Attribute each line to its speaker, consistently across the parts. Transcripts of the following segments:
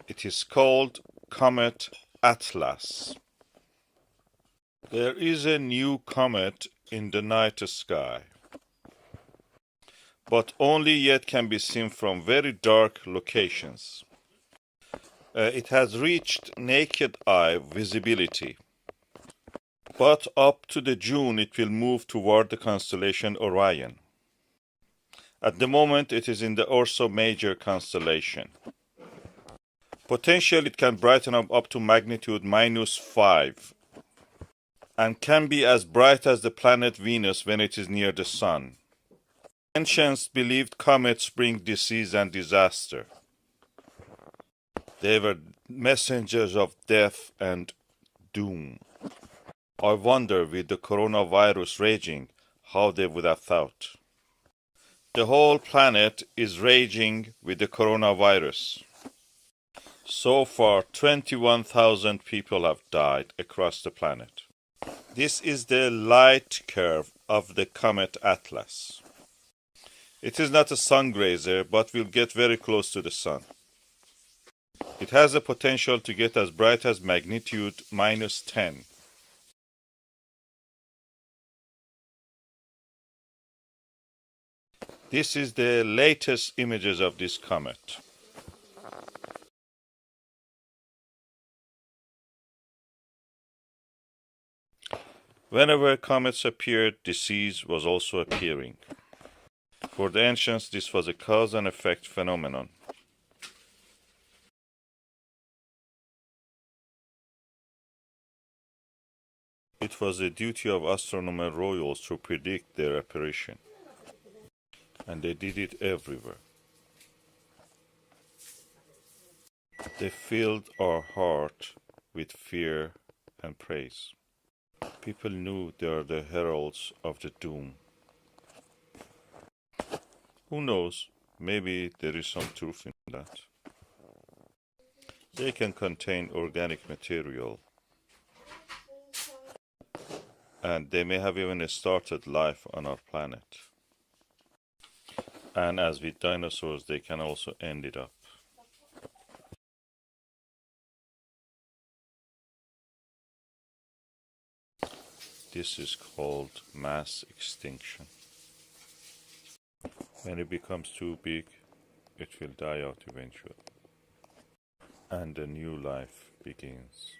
Speaker 1: It is called Comet Atlas. There is a new comet in the night sky, but only yet can be seen from very dark locations. It has reached naked eye visibility, but up to the June it will move toward the constellation Orion. At the moment it is in the Ursa Major constellation. Potentially it can brighten up to magnitude -5 and can be as bright as the planet Venus when it is near the Sun. Ancients believed comets bring disease and disaster. They were messengers of death and doom. I wonder, with the coronavirus raging, how they would have thought. The whole planet is raging with the coronavirus. So far, 21,000 people have died across the planet. This is the light curve of the Comet Atlas. It is not a sun grazer, but will get very close to the sun. It has the potential to get as bright as magnitude -10. This is the latest images of this comet. Whenever comets appeared, disease was also appearing. For the ancients, this was a cause and effect phenomenon. It was the duty of astronomer royals to predict their apparition, and they did it everywhere. They filled our heart with fear and praise. People knew they are the heralds of the doom. Who knows, maybe there is some truth in that. They can contain organic material, and they may have even started life on our planet. And as with dinosaurs, they can also end it up. This is called mass extinction. When it becomes too big, it will die out eventually, and a new life begins.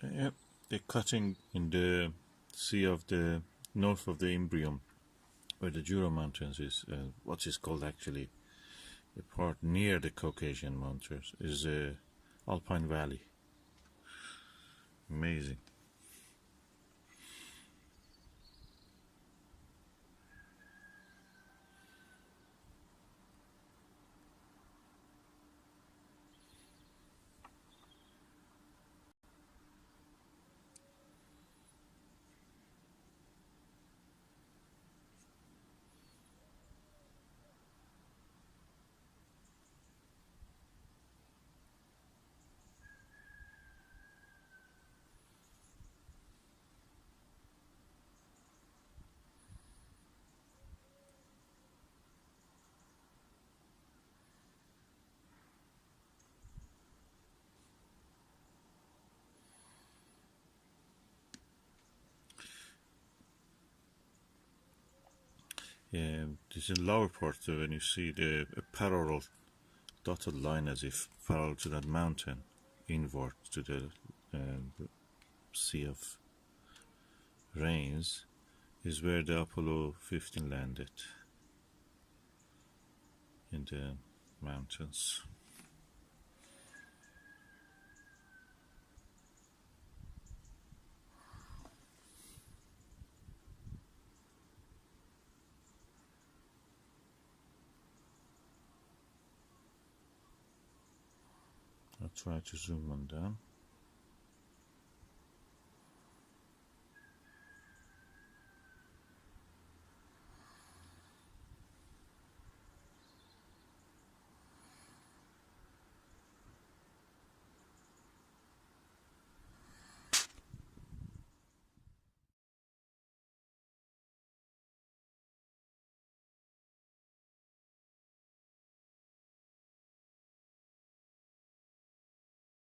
Speaker 1: Yeah, they're cutting in the sea of the north of the Imbrium, where the Jura Mountains is. What is called actually the part near the Caucasian Mountains is Alpine Valley. Amazing. Yeah, this is lower part when you see the a parallel dotted line as if parallel to that mountain, inward to the Sea of Rains, is where the Apollo 15 landed in the mountains. I'll try to zoom on down.